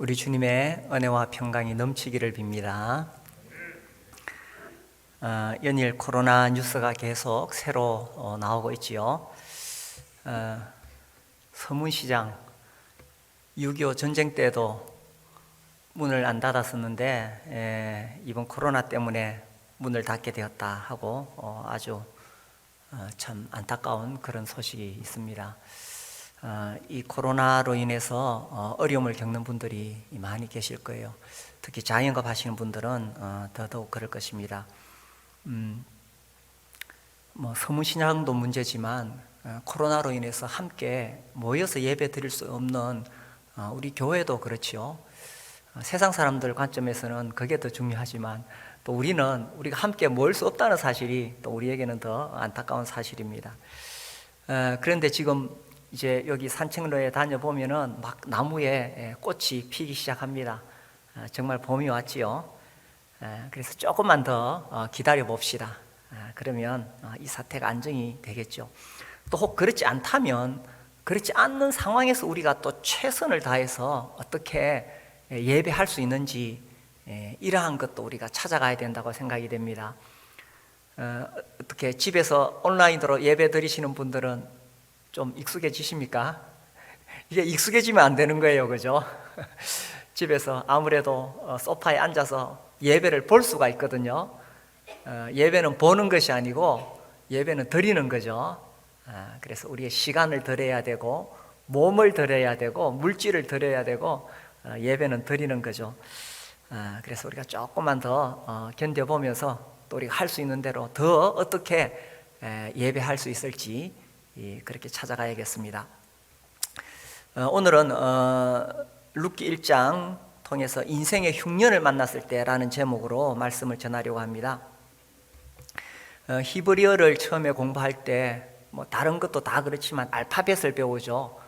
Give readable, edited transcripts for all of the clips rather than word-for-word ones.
우리 주님의 은혜와 평강이 넘치기를 빕니다. 연일 코로나 뉴스가 계속 새로 나오고 있지요. 서문시장 6.25 전쟁 때도 문을 안 닫았었는데 이번 코로나 때문에 문을 닫게 되었다 하고 아주 참 안타까운 그런 소식이 있습니다. 이 코로나로 인해서 어려움을 겪는 분들이 많이 계실 거예요. 특히 자영업 하시는 분들은 더더욱 그럴 것입니다. 서문시장도 문제지만 코로나로 인해서 함께 모여서 예배 드릴 수 없는 우리 교회도 그렇지요. 세상 사람들 관점에서는 그게 더 중요하지만 또 우리가 함께 모일 수 없다는 사실이 또 우리에게는 더 안타까운 사실입니다. 그런데 지금 이제 여기 산책로에 다녀보면은 막 나무에 꽃이 피기 시작합니다. 정말 봄이 왔지요. 그래서 조금만 더 기다려 봅시다. 그러면 이 사태가 안정이 되겠죠. 또 혹 그렇지 않다면 그렇지 않는 상황에서 우리가 또 최선을 다해서 어떻게 예배할 수 있는지 이러한 것도 우리가 찾아가야 된다고 생각이 됩니다. 어떻게 집에서 온라인으로 예배 드리시는 분들은 좀 익숙해지십니까? 이게 익숙해지면 안 되는 거예요, 그죠? 집에서 아무래도 소파에 앉아서 예배를 볼 수가 있거든요. 예배는 보는 것이 아니고 예배는 드리는 거죠. 그래서 우리의 시간을 드려야 되고 몸을 드려야 되고 물질을 드려야 되고 예배는 드리는 거죠. 그래서 우리가 조금만 더 견뎌보면서 또 우리가 할 수 있는 대로 더 어떻게 예배할 수 있을지 그렇게 찾아가야겠습니다. 오늘은 룻기 1장 통해서 인생의 흉년을 만났을 때라는 제목으로 말씀을 전하려고 합니다. 히브리어를 처음에 공부할 때 다른 것도 다 그렇지만 알파벳을 배우죠.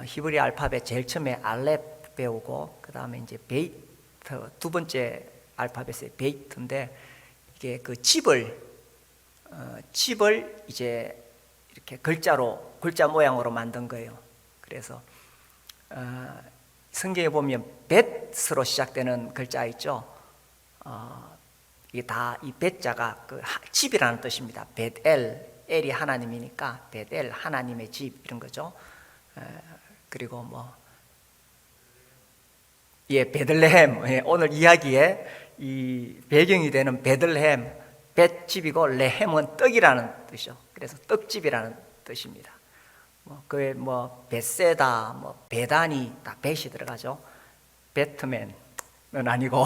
히브리 알파벳 제일 처음에 알렙 배우고 그 다음에 이제 베이트, 두 번째 알파벳이 베이트인데 이게 그 집을 이제 이렇게 글자 모양으로 만든 거예요. 그래서 성경에 보면 벳으로 시작되는 글자 있죠. 이게 다 이 벳자가 그 집이라는 뜻입니다. 벳엘, 엘이 하나님이니까 벳엘 하나님의 집 이런 거죠. 그리고 베들레헴, 오늘 이야기에 이 배경이 되는 베들레헴, 벳집이고 레헴은 떡이라는 뜻이죠. 그래서 떡집이라는 뜻입니다. 그에 벳세다, 베다니 다 벳이 들어가죠. 배트맨은 아니고.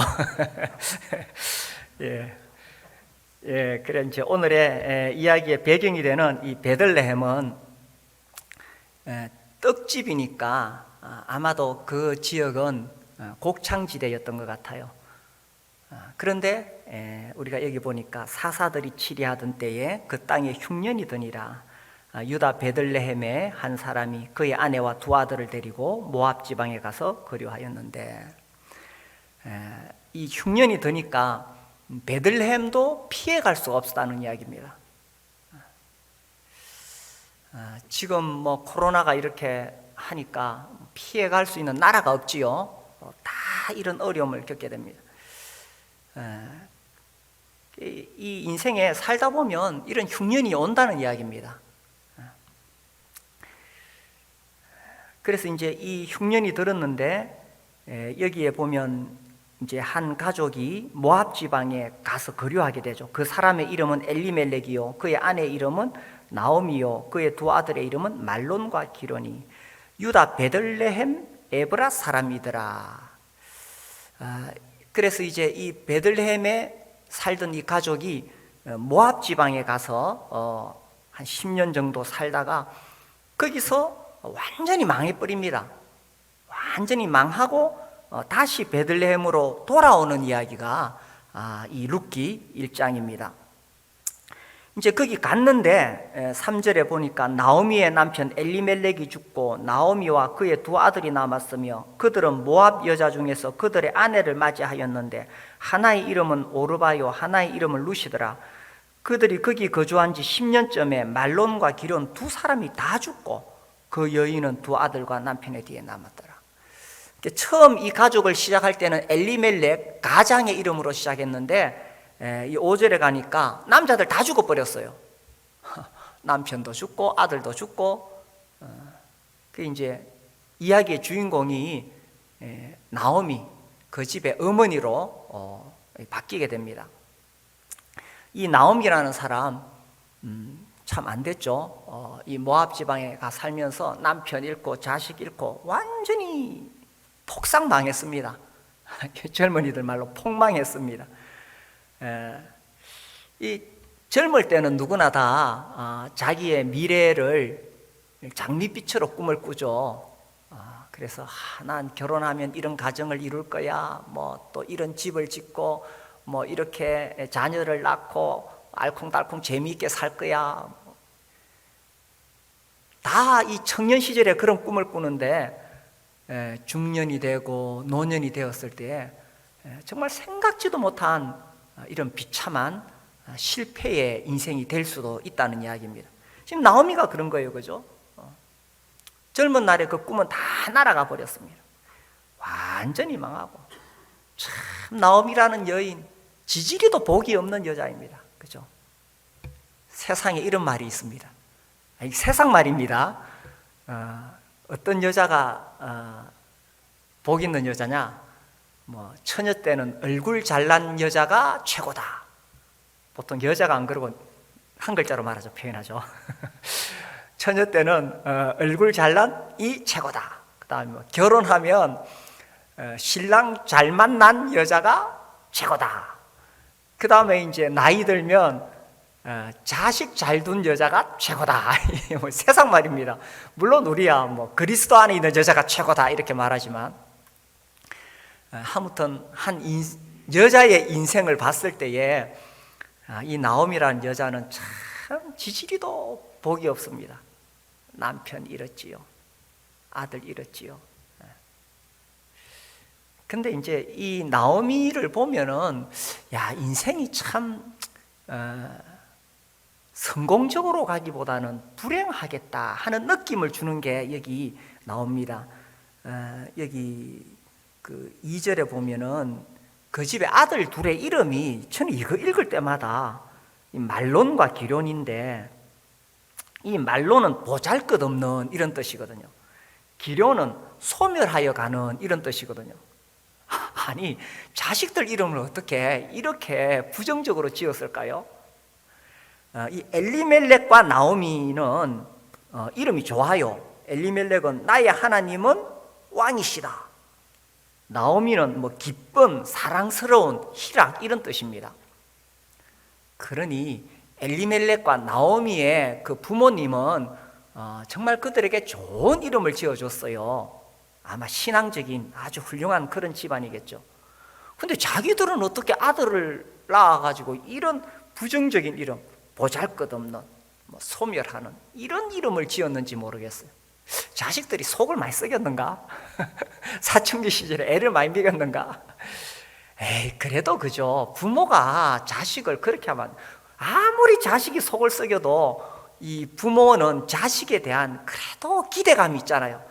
그래 이제 오늘의 이야기의 배경이 되는 이 베들레헴은 떡집이니까 아마도 그 지역은 곡창지대였던 것 같아요. 그런데 우리가 여기 보니까 사사들이 치리하던 때에 그 땅에 흉년이 드니라. 유다 베들레헴의 한 사람이 그의 아내와 두 아들을 데리고 모압 지방에 가서 거류하였는데 이 흉년이 드니까 베들레헴도 피해갈 수가 없었다는 이야기입니다. 지금 코로나가 이렇게 하니까 피해갈 수 있는 나라가 없지요. 다 이런 어려움을 겪게 됩니다. 이 인생에 살다 보면 이런 흉년이 온다는 이야기입니다. 그래서 이제 이 흉년이 들었는데 여기에 보면 이제 한 가족이 모압 지방에 가서 거류하게 되죠. 그 사람의 이름은 엘리멜렉이요, 그의 아내의 이름은 나오미요, 그의 두 아들의 이름은 말론과 기론이 유다 베들레헴 에브라 사람이더라. 그래서 이제 이 베들레헴에 살던 이 가족이 모압 지방에 가서 한 10년 정도 살다가 거기서 완전히 망해버립니다. 완전히 망하고 다시 베들레헴으로 돌아오는 이야기가 이 룻기 1장입니다. 이제 거기 갔는데 3절에 보니까 나오미의 남편 엘리멜렉이 죽고 나오미와 그의 두 아들이 남았으며 그들은 모압 여자 중에서 그들의 아내를 맞이하였는데 하나의 이름은 오르바요 하나의 이름은 루시더라. 그들이 거기 거주한 지 10년쯤에 말론과 기론 두 사람이 다 죽고 그 여인은 두 아들과 남편의 뒤에 남았더라. 처음 이 가족을 시작할 때는 엘리멜렉 가장의 이름으로 시작했는데 이 5절에 가니까 남자들 다 죽어버렸어요. 남편도 죽고 아들도 죽고. 그 이제 이야기의 주인공이 나오미, 그 집의 어머니로 바뀌게 됩니다. 이 나오미라는 사람 참 안 됐죠. 이 모압 지방에 가 살면서 남편 잃고 자식 잃고 완전히 폭삭망했습니다. 젊은이들 말로 폭망했습니다. 이 젊을 때는 누구나 다 자기의 미래를 장밋빛으로 꿈을 꾸죠. 그래서 난 결혼하면 이런 가정을 이룰 거야, 뭐 또 이런 집을 짓고 뭐 이렇게 자녀를 낳고 알콩달콩 재미있게 살 거야. 다 이 청년 시절에 그런 꿈을 꾸는데 중년이 되고 노년이 되었을 때 정말 생각지도 못한 이런 비참한 실패의 인생이 될 수도 있다는 이야기입니다. 지금 나오미가 그런 거예요, 그죠? 젊은 날에 그 꿈은 다 날아가 버렸습니다. 완전히 망하고. 참 나오미라는 여인, 지지리도 복이 없는 여자입니다, 그죠? 세상에 이런 말이 있습니다. 세상 말입니다. 어떤 여자가 복 있는 여자냐? 뭐 처녀 때는 얼굴 잘난 여자가 최고다. 보통 여자가 안 그러고 한 글자로 말하죠, 표현하죠. 처녀 때는 얼굴 잘난 이 최고다. 그다음에 뭐 결혼하면 신랑 잘 만난 여자가 최고다. 그다음에 이제 나이 들면 자식 잘 둔 여자가 최고다. 뭐 세상 말입니다. 물론 우리야 뭐 그리스도 안에 있는 여자가 최고다 이렇게 말하지만 아무튼 여자의 인생을 봤을 때에 이 나오미라는 여자는 참 지지리도 복이 없습니다. 남편 잃었지요, 아들 잃었지요. 근데 이제 이 나오미를 보면은 야, 인생이 참 성공적으로 가기보다는 불행하겠다 하는 느낌을 주는 게 여기 나옵니다. 여기 그 2절에 보면은 그 집의 아들 둘의 이름이 저는 이거 읽을 때마다 이 말론과 기련인데, 이 말론은 보잘것없는 이런 뜻이거든요. 기련은 소멸하여 가는 이런 뜻이거든요. 아니, 자식들 이름을 어떻게 이렇게 부정적으로 지었을까요? 이 엘리멜렉과 나오미는 이름이 좋아요. 엘리멜렉은 나의 하나님은 왕이시다. 나오미는 뭐 기쁜, 사랑스러운, 희락 이런 뜻입니다. 그러니 엘리멜렉과 나오미의 그 부모님은 정말 그들에게 좋은 이름을 지어줬어요. 아마 신앙적인 아주 훌륭한 그런 집안이겠죠. 근데 자기들은 어떻게 아들을 낳아가지고 이런 부정적인 이름, 보잘것없는, 뭐 소멸하는 이런 이름을 지었는지 모르겠어요. 자식들이 속을 많이 썩였는가? 사춘기 시절에 애를 많이 먹였는가? 에이, 그래도 그죠. 부모가 자식을 그렇게 하면, 아무리 자식이 속을 썩여도 이 부모는 자식에 대한 그래도 기대감이 있잖아요.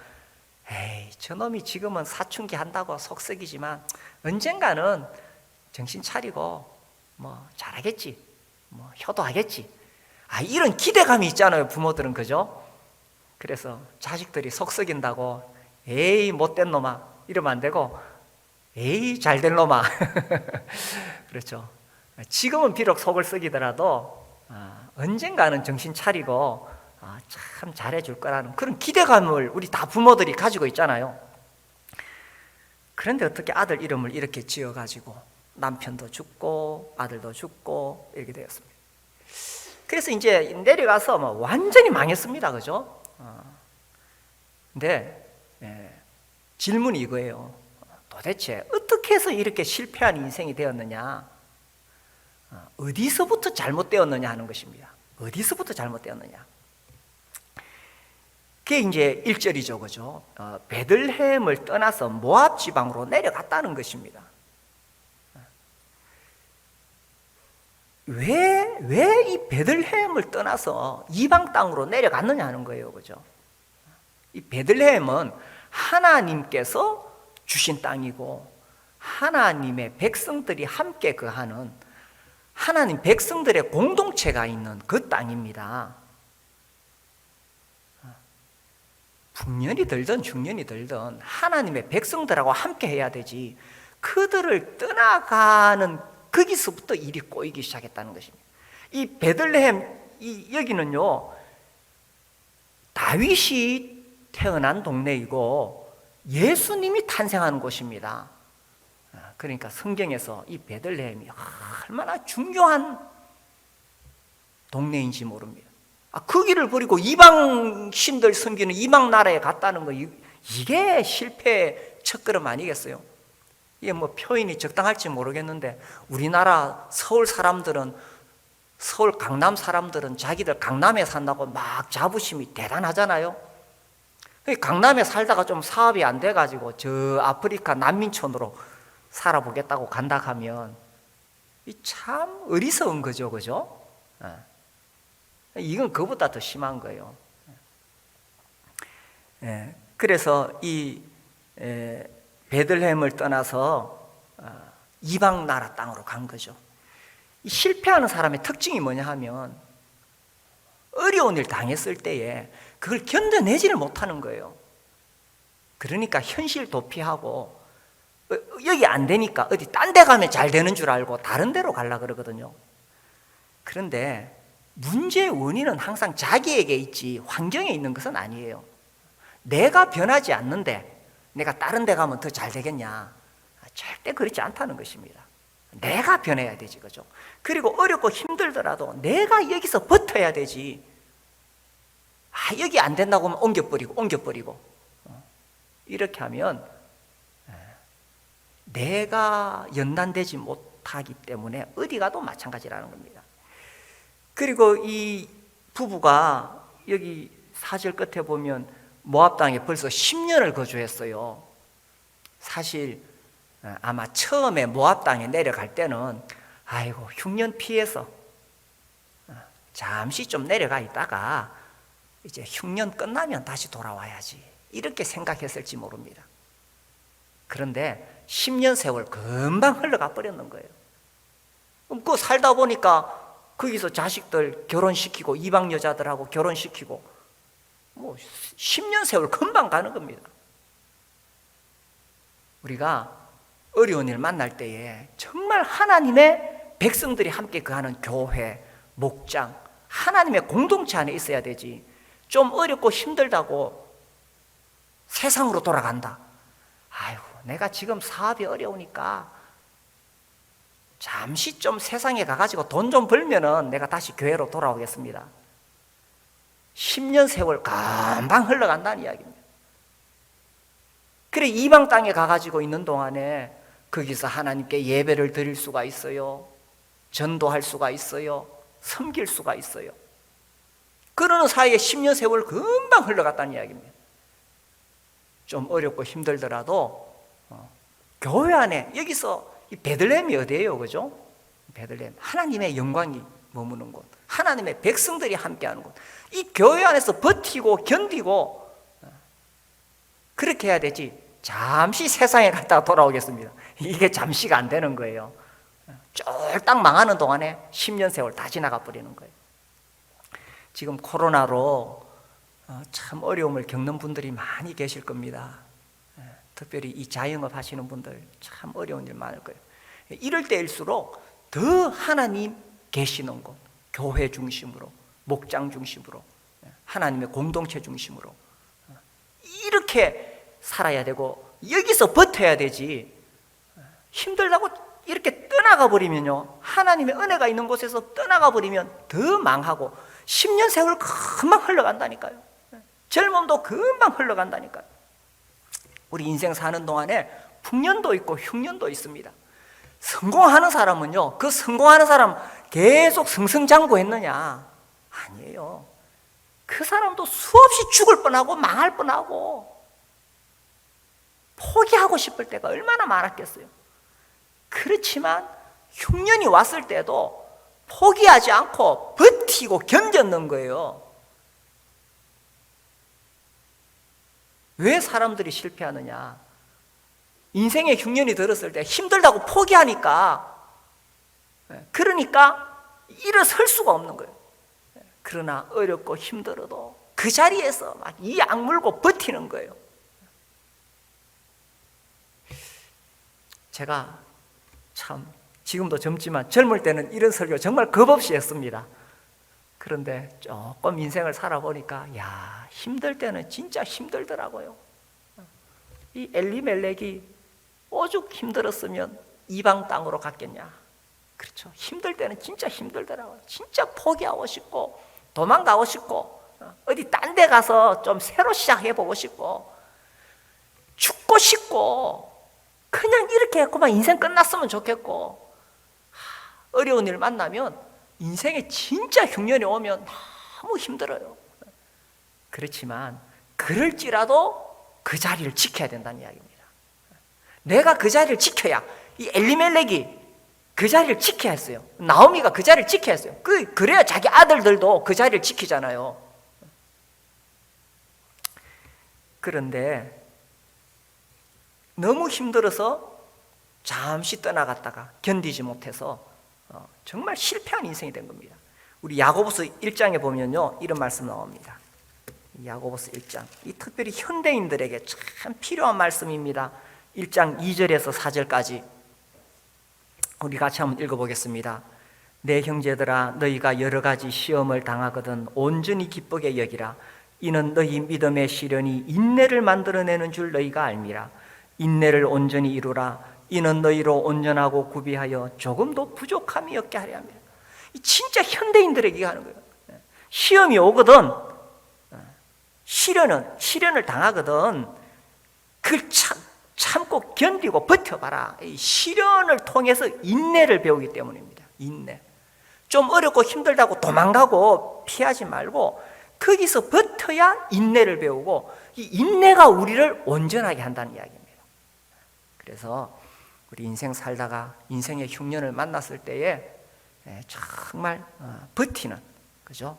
에이, 저놈이 지금은 사춘기 한다고 속 썩이지만 언젠가는 정신 차리고 뭐 잘하겠지, 뭐 효도하겠지. 이런 기대감이 있잖아요, 부모들은. 그죠? 그래서 자식들이 속 썩인다고 에이 못된 놈아 이러면 안 되고 에이 잘된 놈아. 그렇죠. 지금은 비록 속을 썩이더라도 언젠가는 정신 차리고 참 잘해줄 거라는 그런 기대감을 우리 다 부모들이 가지고 있잖아요. 그런데 어떻게 아들 이름을 이렇게 지어가지고 남편도 죽고 아들도 죽고 이렇게 되었습니다. 그래서 이제 내려가서 뭐 완전히 망했습니다. 그죠? 근데 질문이 이거예요. 도대체 어떻게 해서 이렇게 실패한 인생이 되었느냐? 어디서부터 잘못되었느냐 하는 것입니다. 어디서부터 잘못되었느냐? 그게 이제 1절이죠. 그죠? 베들레헴을 떠나서 모압 지방으로 내려갔다는 것입니다. 왜 이 베들레헴을 떠나서 이방 땅으로 내려갔느냐 하는 거예요. 그죠? 이 베들레헴은 하나님께서 주신 땅이고 하나님의 백성들이 함께 거하는 하나님 백성들의 공동체가 있는 그 땅입니다. 풍년이 들든 흉년이 들든 하나님의 백성들하고 함께 해야 되지, 그들을 떠나가는 거기서부터 일이 꼬이기 시작했다는 것입니다. 이 베들레헴, 여기는요 다윗이 태어난 동네이고 예수님이 탄생하는 곳입니다. 그러니까 성경에서 이 베들레헴이 얼마나 중요한 동네인지 모릅니다. 그 길을 버리고 이방 신들 섬기는 이방 나라에 갔다는 거, 이게 실패의 첫걸음 아니겠어요? 이게 뭐 표현이 적당할지 모르겠는데, 우리나라 서울 강남 사람들은 자기들 강남에 산다고 막 자부심이 대단하잖아요. 강남에 살다가 좀 사업이 안 돼가지고 저 아프리카 난민촌으로 살아보겠다고 간다 하면 참 어리석은 거죠, 그죠? 이건 그보다 더 심한 거예요. 그래서 이 베들레헴을 떠나서 이방 나라 땅으로 간 거죠. 이 실패하는 사람의 특징이 뭐냐 하면 어려운 일 당했을 때에 그걸 견뎌내지를 못하는 거예요. 그러니까 현실 도피하고 여기 안 되니까 어디 딴 데 가면 잘 되는 줄 알고 다른 데로 가려고 그러거든요. 그런데 문제의 원인은 항상 자기에게 있지 환경에 있는 것은 아니에요. 내가 변하지 않는데 내가 다른 데 가면 더 잘 되겠냐? 절대 그렇지 않다는 것입니다. 내가 변해야 되지, 그죠? 그리고 어렵고 힘들더라도 내가 여기서 버텨야 되지. 여기 안 된다고 하면 옮겨버리고 이렇게 하면 내가 연단되지 못하기 때문에 어디 가도 마찬가지라는 겁니다. 그리고 이 부부가 여기 4절 끝에 보면 모압 땅에 벌써 10년을 거주했어요. 사실 아마 처음에 모압 땅에 내려갈 때는 아이고 흉년 피해서 잠시 좀 내려가 있다가 이제 흉년 끝나면 다시 돌아와야지, 이렇게 생각했을지 모릅니다. 그런데 10년 세월 금방 흘러가 버렸는 거예요. 그럼 그 살다 보니까 거기서 자식들 결혼시키고 이방 여자들하고 결혼시키고 뭐 10년 세월 금방 가는 겁니다. 우리가 어려운 일 만날 때에 정말 하나님의 백성들이 함께 거하는 교회, 목장, 하나님의 공동체 안에 있어야 되지, 좀 어렵고 힘들다고 세상으로 돌아간다. 아이고 내가 지금 사업이 어려우니까 잠시 좀 세상에 가가지고 돈 좀 벌면은 내가 다시 교회로 돌아오겠습니다. 10년 세월 금방 흘러간다는 이야기입니다. 그래 이방 땅에 가가지고 있는 동안에 거기서 하나님께 예배를 드릴 수가 있어요. 전도할 수가 있어요. 섬길 수가 있어요. 그러는 사이에 10년 세월 금방 흘러갔다는 이야기입니다. 좀 어렵고 힘들더라도 교회 안에, 여기서 이 베들레헴이 어디예요, 그죠? 베들레헴, 하나님의 영광이 머무는 곳, 하나님의 백성들이 함께하는 곳. 이 교회 안에서 버티고 견디고 그렇게 해야 되지, 잠시 세상에 갔다가 돌아오겠습니다, 이게 잠시가 안 되는 거예요. 쫄딱 망하는 동안에 10년 세월 다 지나가 버리는 거예요. 지금 코로나로 참 어려움을 겪는 분들이 많이 계실 겁니다. 특별히 이 자영업 하시는 분들 참 어려운 일 많을 거예요. 이럴 때일수록 더 하나님 계시는 곳, 교회 중심으로, 목장 중심으로, 하나님의 공동체 중심으로 이렇게 살아야 되고 여기서 버텨야 되지, 힘들다고 이렇게 떠나가 버리면요, 하나님의 은혜가 있는 곳에서 떠나가 버리면 더 망하고 10년 세월 금방 흘러간다니까요. 젊음도 금방 흘러간다니까요. 우리 인생 사는 동안에 풍년도 있고 흉년도 있습니다. 성공하는 사람은요, 그 성공하는 사람 계속 승승장구했느냐? 아니에요. 그 사람도 수없이 죽을 뻔하고 망할 뻔하고 포기하고 싶을 때가 얼마나 많았겠어요. 그렇지만 흉년이 왔을 때도 포기하지 않고 버티고 견뎠는 거예요. 왜 사람들이 실패하느냐? 인생의 흉년이 들었을 때 힘들다고 포기하니까, 그러니까 일어설 수가 없는 거예요. 그러나 어렵고 힘들어도 그 자리에서 막 이 악물고 버티는 거예요. 제가 참 지금도 젊지만 젊을 때는 이런 설교 정말 겁없이 했습니다. 그런데 조금 인생을 살아보니까 야, 힘들 때는 진짜 힘들더라고요. 이 엘리멜렉이 오죽 힘들었으면 이방 땅으로 갔겠냐. 그렇죠. 힘들 때는 진짜 힘들더라고요. 진짜 포기하고 싶고 도망가고 싶고 어디 딴 데 가서 좀 새로 시작해보고 싶고 죽고 싶고 그냥 이렇게 했고만 인생 끝났으면 좋겠고, 어려운 일 만나면 인생에 진짜 흉년이 오면 너무 힘들어요. 그렇지만 그럴지라도 그 자리를 지켜야 된다는 이야기입니다. 내가 그 자리를 지켜야, 이 엘리멜렉이 그 자리를 지켜야 했어요. 나오미가 그 자리를 지켜야 했어요. 그래야 자기 아들들도 그 자리를 지키잖아요. 그런데 너무 힘들어서 잠시 떠나갔다가 견디지 못해서 정말 실패한 인생이 된 겁니다. 우리 야고보서 1장에 보면요, 이런 말씀 나옵니다. 야고보서 1장, 이 특별히 현대인들에게 참 필요한 말씀입니다. 1장 2절에서 4절까지 우리 같이 한번 읽어보겠습니다. 내 형제들아, 너희가 여러 가지 시험을 당하거든 온전히 기쁘게 여기라. 이는 너희 믿음의 시련이 인내를 만들어내는 줄 너희가 알미라. 인내를 온전히 이루라. 이는 너희로 온전하고 구비하여 조금도 부족함이 없게 하려 합니다. 진짜 현대인들에게 하는 거예요. 시험이 오거든, 시련을 당하거든, 그걸 참고 견디고 버텨봐라. 이 시련을 통해서 인내를 배우기 때문입니다. 인내. 좀 어렵고 힘들다고 도망가고 피하지 말고 거기서 버텨야 인내를 배우고, 이 인내가 우리를 온전하게 한다는 이야기입니다. 그래서 우리 인생 살다가 인생의 흉년을 만났을 때에 정말 버티는, 그죠?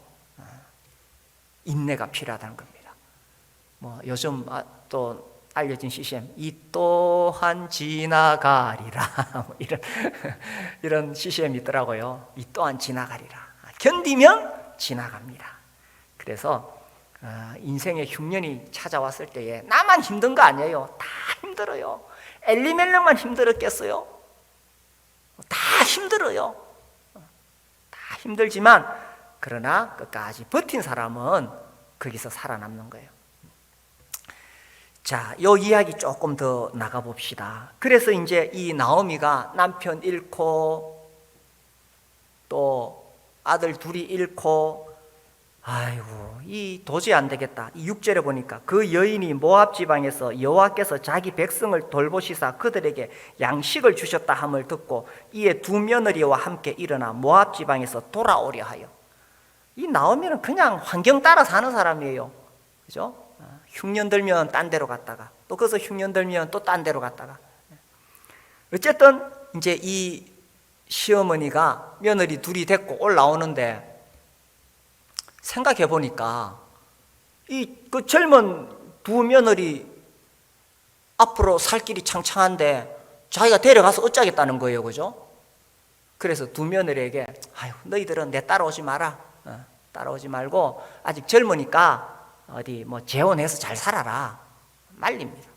인내가 필요하다는 겁니다. 뭐 요즘 또 알려진 CCM, 이 또한 지나가리라, 뭐 이런 CCM이 있더라고요. 이 또한 지나가리라. 견디면 지나갑니다. 그래서 인생의 흉년이 찾아왔을 때에 나만 힘든 거 아니에요. 다 힘들어요. 엘리멜렉만 힘들었겠어요? 다 힘들어요. 다 힘들지만 그러나 끝까지 버틴 사람은 거기서 살아남는 거예요. 자, 요 이야기 조금 더 나가봅시다. 그래서 이제 이 나오미가 남편 잃고 또 아들 둘이 잃고, 아이고, 이 도저히 안 되겠다. 이 6절에 보니까 그 여인이 모압 지방에서 여호와께서 자기 백성을 돌보시사 그들에게 양식을 주셨다 함을 듣고 이에 두 며느리와 함께 일어나 모압 지방에서 돌아오려 하여. 이 나오미는 그냥 환경 따라 사는 사람이에요. 그죠? 흉년 들면 딴 데로 갔다가 또 거기서 흉년 들면 또 딴 데로 갔다가, 어쨌든 이제 이 시어머니가 며느리 둘이 데리고 올라오는데, 생각해 보니까 그 젊은 두 며느리 앞으로 살 길이 창창한데 자기가 데려가서 어쩌겠다는 거예요, 그죠? 그래서 두 며느리에게 아유, 너희들은 내 따라오지 마라. 따라오지 말고 아직 젊으니까 어디 뭐 재혼해서 잘 살아라. 말립니다.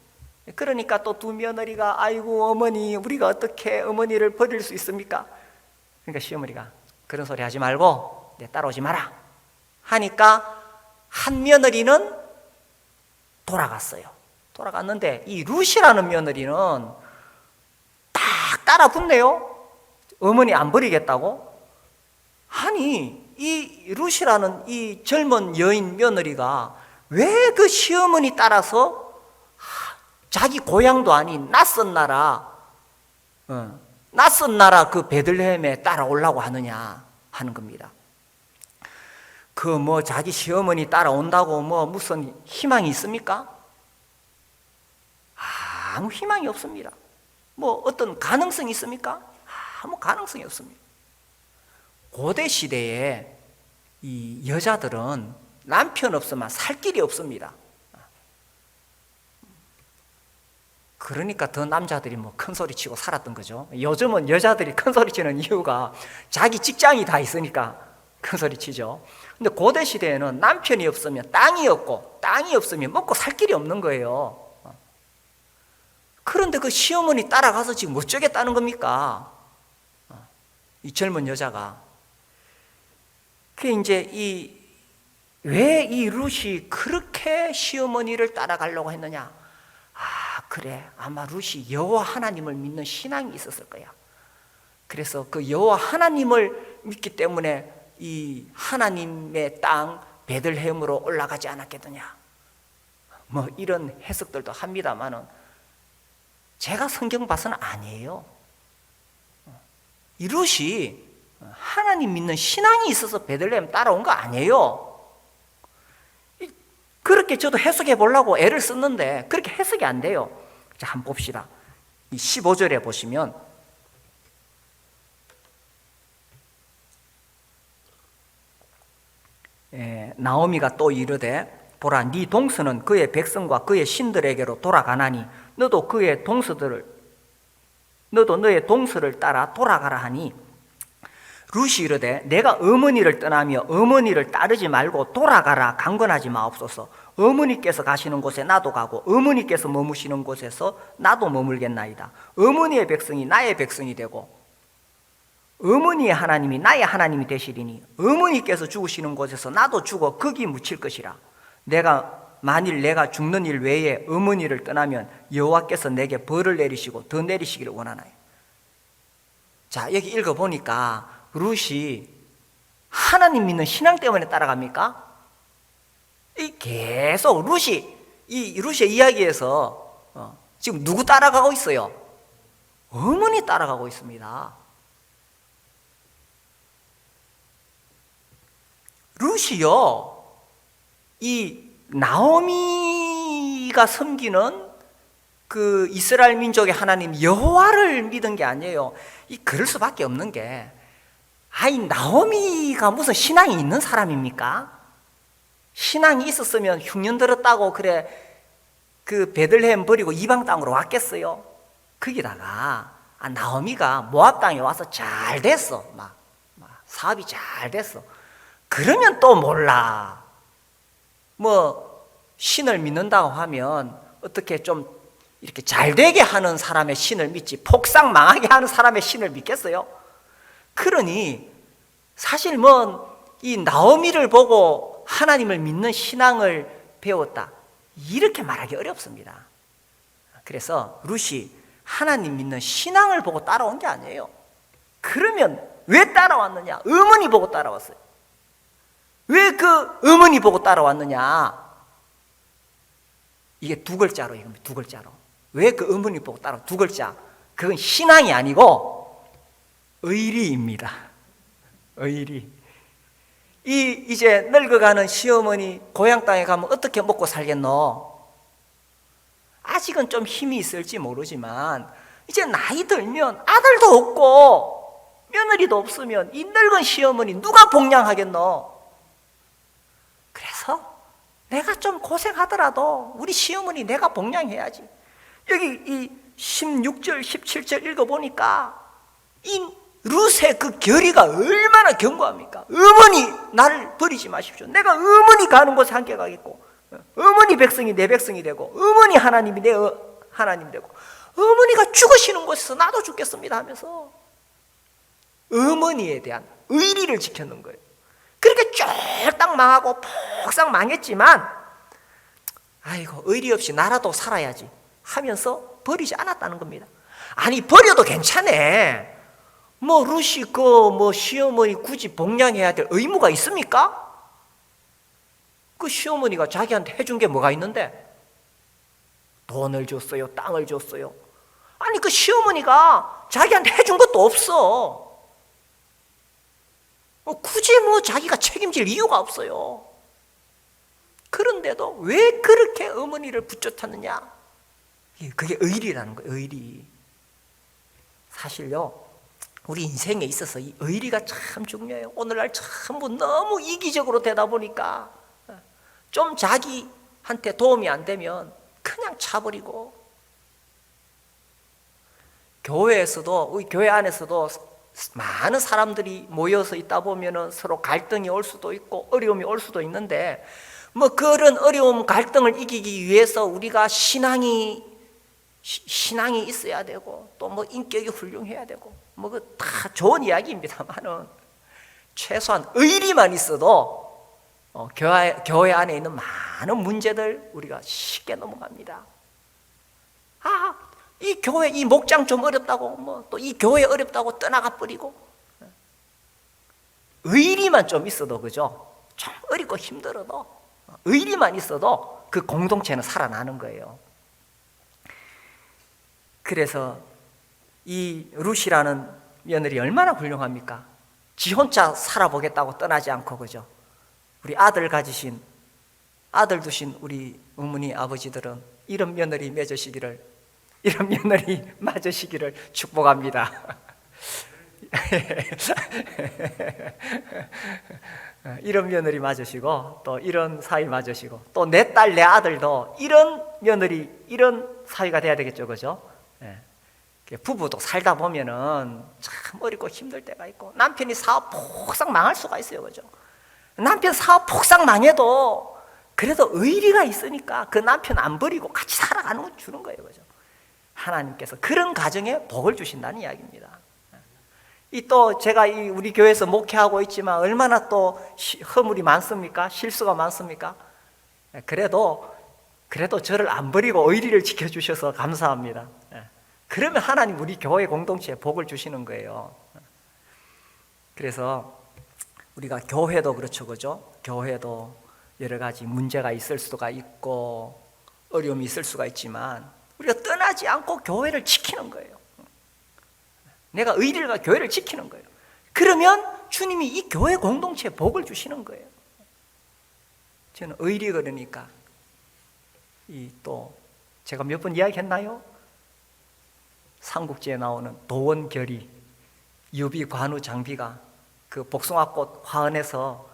그러니까 또 두 며느리가 아이고 어머니, 우리가 어떻게 어머니를 버릴 수 있습니까? 그러니까 시어머니가 그런 소리 하지 말고 내 따라오지 마라 하니까 한 며느리는 돌아갔어요. 돌아갔는데 이 룻이라는 며느리는 딱 따라 붙네요. 어머니 안 버리겠다고? 아니, 이 룻이라는 이 젊은 여인 며느리가 왜 그 시어머니 따라서 자기 고향도 아닌 낯선 나라 그 베들레헴에 따라오려고 하느냐 하는 겁니다. 그 뭐 자기 시어머니 따라온다고 뭐 무슨 희망이 있습니까? 아무 희망이 없습니다. 뭐 어떤 가능성이 있습니까? 아무 가능성이 없습니다. 고대 시대에 이 여자들은 남편 없으면 살 길이 없습니다. 그러니까 더 남자들이 뭐 큰 소리 치고 살았던 거죠. 요즘은 여자들이 큰 소리 치는 이유가 자기 직장이 다 있으니까 큰 소리 치죠. 근데 고대 시대에는 남편이 없으면 땅이 없고 땅이 없으면 먹고 살 길이 없는 거예요. 그런데 그 시어머니 따라가서 지금 어쩌겠다는 겁니까? 이 젊은 여자가. 그 이제 왜 이 룻이 그렇게 시어머니를 따라가려고 했느냐? 그래, 아마 룻이 여호와 하나님을 믿는 신앙이 있었을 거야. 그래서 그 여호와 하나님을 믿기 때문에 이 하나님의 땅 베들레헴으로 올라가지 않았겠느냐? 뭐 이런 해석들도 합니다만은 제가 성경 봐서는 아니에요. 이 룻이 하나님 믿는 신앙이 있어서 베들레헴 따라온 거 아니에요. 그렇게 저도 해석해 보려고 애를 썼는데 그렇게 해석이 안 돼요. 자, 한번 봅시다. 이 15절에 보시면 나오미가 또 이르되 보라, 네 동서는 그의 백성과 그의 신들에게로 돌아가나니 너도 너의 동서를 따라 돌아가라 하니, 룻이 이르되 내가 어머니를 떠나며 어머니를 따르지 말고 돌아가라 강권하지 마옵소서. 어머니께서 가시는 곳에 나도 가고 어머니께서 머무시는 곳에서 나도 머물겠나이다. 어머니의 백성이 나의 백성이 되고 어머니의 하나님이 나의 하나님이 되시리니 어머니께서 죽으시는 곳에서 나도 죽어 거기 묻힐 것이라. 만일 내가 죽는 일 외에 어머니를 떠나면 여호와께서 내게 벌을 내리시고 더 내리시기를 원하나요. 자, 여기 읽어보니까 룻이 하나님 믿는 신앙 때문에 따라갑니까? 계속 룻의 이야기에서 지금 누구 따라가고 있어요? 어머니 따라가고 있습니다. 룻이요, 이 나오미가 섬기는 그 이스라엘 민족의 하나님 여호와를 믿은 게 아니에요. 그럴 수밖에 없는 게, 나오미가 무슨 신앙이 있는 사람입니까? 신앙이 있었으면 흉년 들었다고 그래 그 베들레헴 버리고 이방 땅으로 왔겠어요? 거기다가 나오미가 모압 땅에 와서 잘 됐어. 막 사업이 잘 됐어. 그러면 또 몰라. 뭐 신을 믿는다고 하면 어떻게 좀 이렇게 잘 되게 하는 사람의 신을 믿지 폭삭 망하게 하는 사람의 신을 믿겠어요? 그러니 사실 이 나오미를 보고 하나님을 믿는 신앙을 배웠다, 이렇게 말하기 어렵습니다. 그래서 룻이 하나님 믿는 신앙을 보고 따라온 게 아니에요. 그러면 왜 따라왔느냐? 어머니 보고 따라왔어요. 왜 그 어머니 보고 따라왔느냐? 이게 두 글자로, 이겁니다. 두 글자로. 왜 그 어머니 보고 따라와? 두 글자. 그건 신앙이 아니고 의리입니다. 의리. 이제 늙어가는 시어머니 고향 땅에 가면 어떻게 먹고 살겠노? 아직은 좀 힘이 있을지 모르지만 이제 나이 들면 아들도 없고 며느리도 없으면 이 늙은 시어머니 누가 복양하겠노? 그래서 내가 좀 고생하더라도 우리 시어머니 내가 복양해야지. 여기 이 16절 17절 읽어보니까 이 룻의 그 결의가 얼마나 견고합니까? 어머니 나를 버리지 마십시오. 내가 어머니 가는 곳에 함께 가겠고, 어머니 백성이 내 백성이 되고 어머니 하나님이 내 하나님 되고 어머니가 죽으시는 곳에서 나도 죽겠습니다 하면서 어머니에 대한 의리를 지켰는 거예요. 그렇게 쫄딱 망하고 폭삭 망했지만 아이고 의리 없이 나라도 살아야지 하면서 버리지 않았다는 겁니다. 아니 버려도 괜찮네. 룻이 시어머니 굳이 복양해야 될 의무가 있습니까? 그 시어머니가 자기한테 해준 게 뭐가 있는데? 돈을 줬어요? 땅을 줬어요? 아니 그 시어머니가 자기한테 해준 것도 없어. 굳이 자기가 책임질 이유가 없어요. 그런데도 왜 그렇게 어머니를 붙잡았느냐? 그게 의리라는 거예요. 의리. 사실요, 우리 인생에 있어서 이 의리가 참 중요해요. 오늘날 전부 너무 이기적으로 되다 보니까 좀 자기한테 도움이 안 되면 그냥 차버리고 교회에서도, 우리 교회 안에서도 많은 사람들이 모여서 있다 보면은 서로 갈등이 올 수도 있고 어려움이 올 수도 있는데, 뭐 그런 어려움, 갈등을 이기기 위해서 우리가 신앙이 있어야 되고, 또 뭐 인격이 훌륭해야 되고, 뭐 그 다 좋은 이야기입니다만은 최소한 의리만 있어도 교회 안에 있는 많은 문제들 우리가 쉽게 넘어갑니다. 이 교회, 이 목장 좀 어렵다고, 뭐 또 이 교회 어렵다고 떠나가 버리고, 의리만 좀 있어도, 그죠? 좀 어렵고 힘들어도 의리만 있어도 그 공동체는 살아나는 거예요. 그래서 이 룻이라는 며느리 얼마나 훌륭합니까? 지 혼자 살아보겠다고 떠나지 않고, 그죠? 우리 아들 두신 우리 어머니 아버지들은 이런 며느리 맞으시기를 축복합니다. 이런 며느리 맞으시고, 또 이런 사위 맞으시고, 또 내 딸, 내 아들도 이런 며느리, 이런 사위가 돼야 되겠죠, 그죠? 부부도 살다 보면은 참 어렵고 힘들 때가 있고, 남편이 사업 폭삭 망할 수가 있어요, 그죠? 남편 사업 폭삭 망해도 그래도 의리가 있으니까 그 남편 안 버리고 같이 살아가는 거 주는 거예요, 그죠? 하나님께서 그런 가정에 복을 주신다는 이야기입니다. 또 제가 우리 교회에서 목회하고 있지만 얼마나 또 허물이 많습니까? 실수가 많습니까? 그래도 저를 안 버리고 의리를 지켜주셔서 감사합니다. 그러면 하나님 우리 교회 공동체에 복을 주시는 거예요. 그래서 우리가 교회도 그렇죠, 그죠? 교회도 여러 가지 문제가 있을 수가 있고 어려움이 있을 수가 있지만 우리가 떠나지 않고 교회를 지키는 거예요. 내가 의리를 교회를 지키는 거예요. 그러면 주님이 이 교회 공동체에 복을 주시는 거예요. 저는 의리, 그러니까 또 제가 몇 번 이야기했나요? 삼국지에 나오는 도원결의, 유비, 관우, 장비가 그 복숭아꽃 화원에서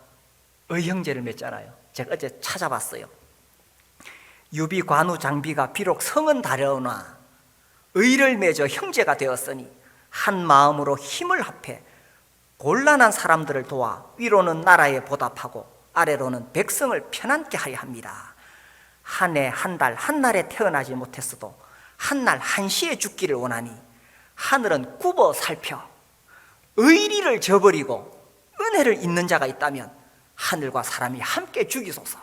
의형제를 맺잖아요. 제가 어제 찾아봤어요. 유비, 관우, 장비가 비록 성은 다르나 의를 맺어 형제가 되었으니 한 마음으로 힘을 합해 곤란한 사람들을 도와 위로는 나라에 보답하고 아래로는 백성을 편안케 하려 합니다. 한 해, 한 달, 한 날에 태어나지 못했어도 한 날 한시에 죽기를 원하니 하늘은 굽어 살펴 의리를 저버리고 은혜를 잊는 자가 있다면 하늘과 사람이 함께 죽이소서.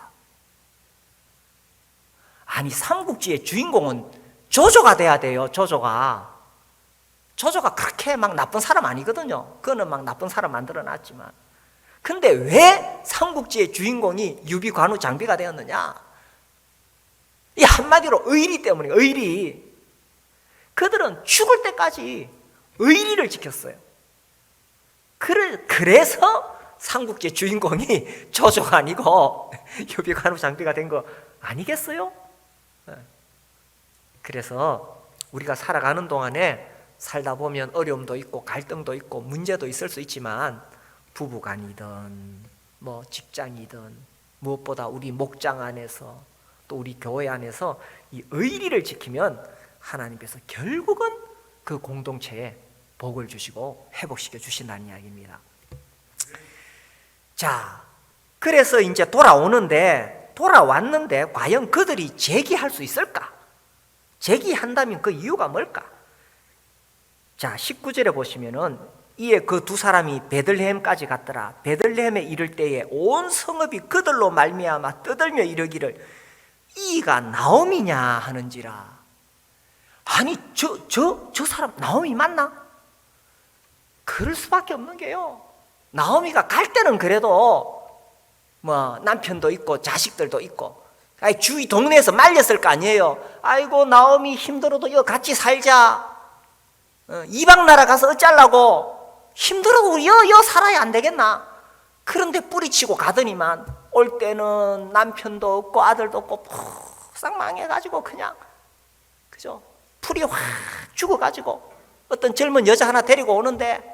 아니, 삼국지의 주인공은 조조가 돼야 돼요. 조조가 그렇게 막 나쁜 사람 아니거든요. 그거는 막 나쁜 사람 만들어놨지만, 근데 왜 삼국지의 주인공이 유비, 관우, 장비가 되었느냐? 이 한마디로 의리 때문이에요. 의리. 그들은 죽을 때까지 의리를 지켰어요. 그래서 삼국지의 주인공이 조조가 아니고 유비, 관우, 장비가 된 거 아니겠어요? 그래서 우리가 살아가는 동안에 살다 보면 어려움도 있고 갈등도 있고 문제도 있을 수 있지만, 부부간이든 뭐 직장이든 무엇보다 우리 목장 안에서 또 우리 교회 안에서 이 의리를 지키면 하나님께서 결국은 그 공동체에 복을 주시고 회복시켜 주신다는 이야기입니다. 자, 그래서 이제 돌아왔는데 과연 그들이 재기할 수 있을까? 재기한다면 그 이유가 뭘까? 자, 19절에 보시면은 이에 그 두 사람이 베들레헴까지 갔더라. 베들레헴에 이를 때에 온 성읍이 그들로 말미암아 떠들며 이르기를 이가 나오미냐 하는지라. 아니, 저 사람 나오미 맞나? 그럴 수밖에 없는 게요. 나오미가 갈 때는 그래도 뭐 남편도 있고 자식들도 있고 주위 동네에서 말렸을 거 아니에요. 아이고, 나오미 힘들어도 이거 같이 살자. 이방 나라 가서 어쩌려고. 힘들어도 우리 여 살아야 안 되겠나? 그런데 뿌리치고 가더니만 올 때는 남편도 없고 아들도 없고 푹싹 망해가지고 그냥, 그죠? 풀이 확 죽어가지고 어떤 젊은 여자 하나 데리고 오는데,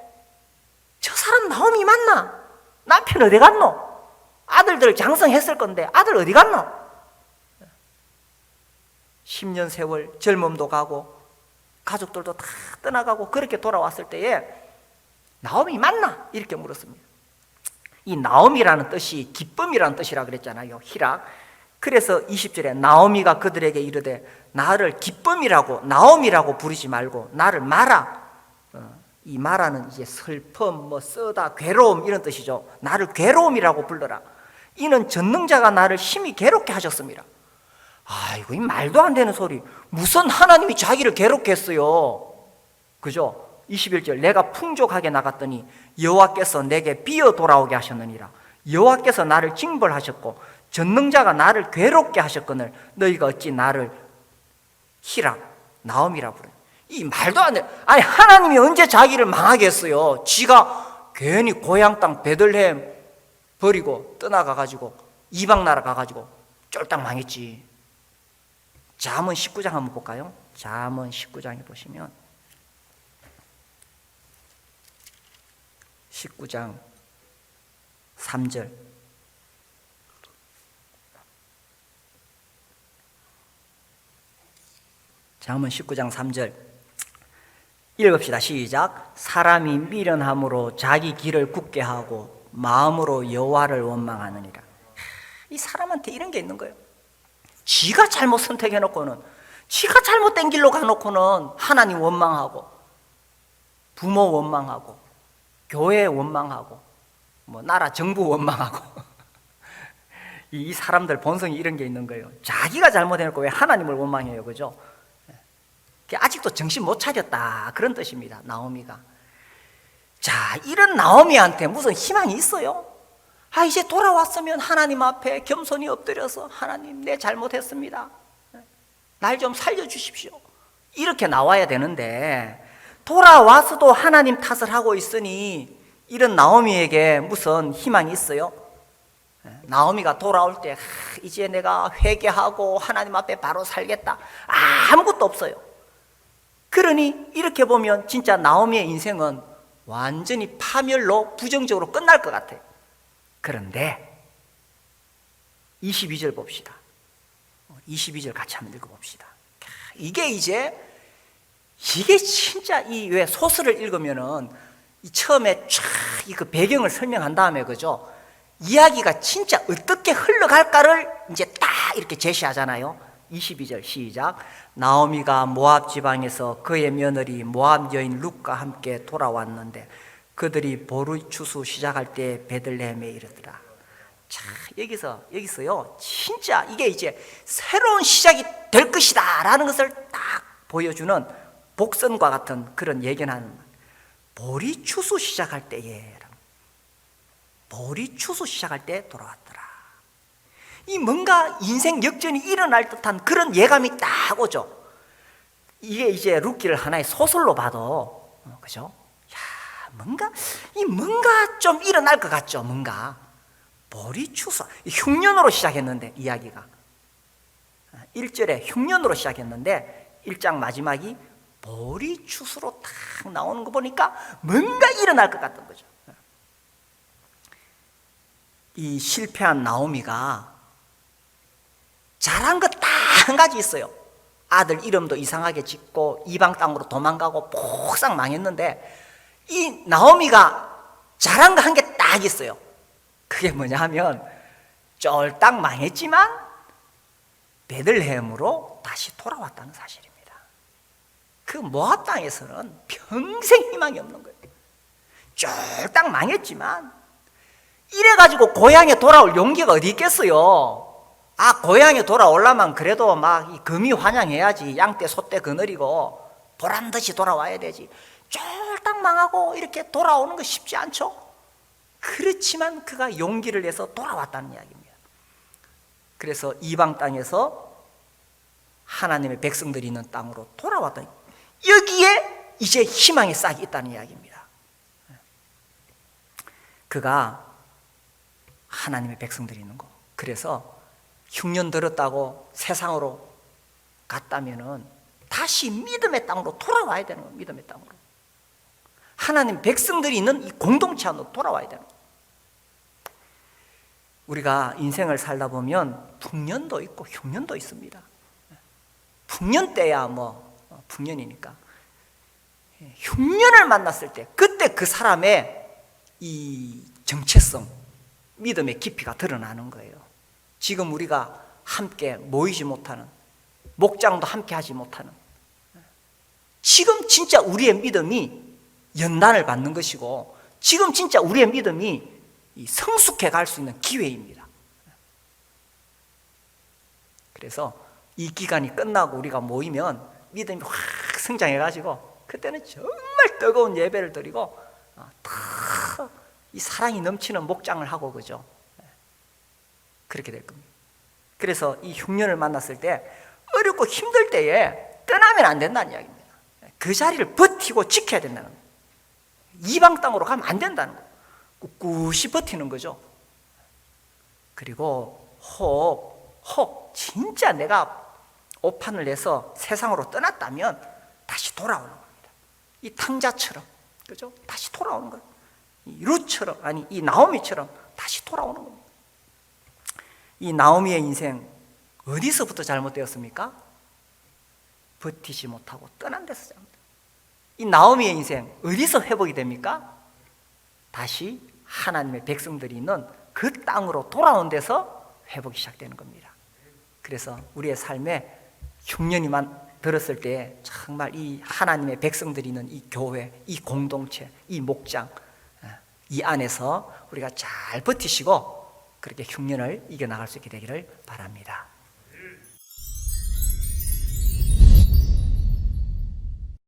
저 사람 나오미 맞나? 남편 어디 갔노? 아들들 장성했을 건데 아들 어디 갔노? 10년 세월 젊음도 가고 가족들도 다 떠나가고 그렇게 돌아왔을 때에 나오미 맞나? 이렇게 물었습니다. 이 나오미라는 뜻이 기쁨이라는 뜻이라 그랬잖아요. 희락. 그래서 20절에 나오미가 그들에게 이르되 나를 기쁨이라고 나오미라고 부르지 말고 나를 마라. 이 마라는 이제 슬픔, 쓰다, 괴로움 이런 뜻이죠. 나를 괴로움이라고 불러라. 이는 전능자가 나를 심히 괴롭게 하셨습니다. 아이고, 이 말도 안 되는 소리. 무슨 하나님이 자기를 괴롭게 했어요. 그죠? 21절 내가 풍족하게 나갔더니 여호와께서 내게 비어 돌아오게 하셨느니라. 여호와께서 나를 징벌하셨고 전능자가 나를 괴롭게 하셨거늘 너희가 어찌 나를 희락 나옴이라 부르냐. 이 말도 안 돼. 아니, 하나님이 언제 자기를 망하게 했어요? 지가 괜히 고향 땅 베들레헴 버리고 떠나가가지고 이방 나라 가가지고 쫄딱 망했지. 잠언 19장 한번 볼까요? 잠언 19장에 보시면 19장 3절 잠언 19장 3절 읽읍시다. 시작. 사람이 미련함으로 자기 길을 굳게 하고 마음으로 여호와를 원망하느니라. 이 사람한테 이런 게 있는 거예요. 지가 잘못 선택해놓고는, 지가 잘못된 길로 가놓고는 하나님 원망하고 부모 원망하고 교회 원망하고 나라 정부 원망하고 이 사람들 본성이 이런 게 있는 거예요. 자기가 잘못해놓고 왜 하나님을 원망해요? 그죠? 아직도 정신 못 차렸다, 그런 뜻입니다. 나오미가. 자, 이런 나오미한테 무슨 희망이 있어요? 이제 돌아왔으면 하나님 앞에 겸손히 엎드려서 하나님, 내 잘못했습니다, 날 좀 살려주십시오, 이렇게 나와야 되는데 돌아와서도 하나님 탓을 하고 있으니 이런 나오미에게 무슨 희망이 있어요? 나오미가 돌아올 때 이제 내가 회개하고 하나님 앞에 바로 살겠다, 아무것도 없어요. 그러니 이렇게 보면 진짜 나오미의 인생은 완전히 파멸로 부정적으로 끝날 것 같아요. 그런데 22절 봅시다. 22절 같이 한번 읽어봅시다. 이게 진짜 왜 소설을 읽으면은 처음에 쫙 그 배경을 설명한 다음에, 그죠? 이야기가 진짜 어떻게 흘러갈까를 이제 딱 이렇게 제시하잖아요. 22절 시작. 나오미가 모압 지방에서 그의 며느리 모압 여인 룻과 함께 돌아왔는데 그들이 보리 추수 시작할 때 베들레헴에 이르더라. 자, 여기서요, 진짜 이게 이제 새로운 시작이 될 것이다 라는 것을 딱 보여주는 복선과 같은 그런 예견하는, 보리 추수 시작할 때에, 보리 추수 시작할 때 돌아왔더라. 이 뭔가 인생 역전이 일어날 듯한 그런 예감이 딱 오죠. 이게 이제 룻기를 하나의 소설로 봐도, 그죠? 야, 뭔가 좀 일어날 것 같죠. 뭔가 보리 추수, 흉년으로 시작했는데 이야기가 1절에 흉년으로 시작했는데 1장 마지막이 보리 추수로 딱 나오는 거 보니까 뭔가 일어날 것 같은 거죠. 이 실패한 나오미가 잘한 것 딱 한 가지 있어요. 아들 이름도 이상하게 짓고 이방 땅으로 도망가고 폭삭 망했는데 이 나오미가 잘한 거 한 게 딱 있어요. 그게 뭐냐 하면 쫄딱 망했지만 베들레헴으로 다시 돌아왔다는 사실입니다. 그 모압 땅에서는 평생 희망이 없는 거예요. 쫄딱 망했지만 이래가지고 고향에 돌아올 용기가 어디 있겠어요. 고향에 돌아오려면 그래도 막 이 금이 환영해야지. 양떼 소떼 거느리고 보란듯이 돌아와야 되지. 쫄딱 망하고 이렇게 돌아오는 거 쉽지 않죠. 그렇지만 그가 용기를 내서 돌아왔다는 이야기입니다. 그래서 이방 땅에서 하나님의 백성들이 있는 땅으로 돌아왔다. 여기에 이제 희망의 싹이 있다는 이야기입니다. 그가 하나님의 백성들이 있는 거. 그래서 흉년 들었다고 세상으로 갔다면은 다시 믿음의 땅으로 돌아와야 되는 거예요. 믿음의 땅으로. 하나님 백성들이 있는 이 공동체 안으로 돌아와야 되는 거예요. 우리가 인생을 살다 보면 풍년도 있고 흉년도 있습니다. 풍년 때야 풍년이니까. 흉년을 만났을 때 그때 그 사람의 이 정체성, 믿음의 깊이가 드러나는 거예요. 지금 우리가 함께 모이지 못하는, 목장도 함께 하지 못하는, 지금 진짜 우리의 믿음이 연단을 받는 것이고, 지금 진짜 우리의 믿음이 성숙해 갈 수 있는 기회입니다. 그래서 이 기간이 끝나고 우리가 모이면 믿음이 확 성장해가지고 그때는 정말 뜨거운 예배를 드리고 다 이 사랑이 넘치는 목장을 하고, 그죠? 그렇게 될 겁니다. 그래서 이 흉년을 만났을 때 어렵고 힘들 때에 떠나면 안 된다는 이야기입니다. 그 자리를 버티고 지켜야 된다는 거예요. 이방 땅으로 가면 안 된다는 거예요. 꿋꿋이 버티는 거죠. 그리고 혹 진짜 내가 오판을 내서 세상으로 떠났다면 다시 돌아오는 겁니다. 이 탕자처럼, 그죠? 다시 돌아오는 거예요. 이 룻처럼, 아니 이 나오미처럼 다시 돌아오는 겁니다. 이 나오미의 인생 어디서부터 잘못되었습니까? 버티지 못하고 떠난 데서 잘못돼요. 이 나오미의 인생 어디서 회복이 됩니까? 다시 하나님의 백성들이 있는 그 땅으로 돌아온 데서 회복이 시작되는 겁니다. 그래서 우리의 삶에 흉년이만 들었을 때 정말 이 하나님의 백성들이 있는 이 교회, 이 공동체, 이 목장, 이 안에서 우리가 잘 버티시고 그렇게 흉년을 이겨나갈 수 있게 되기를 바랍니다.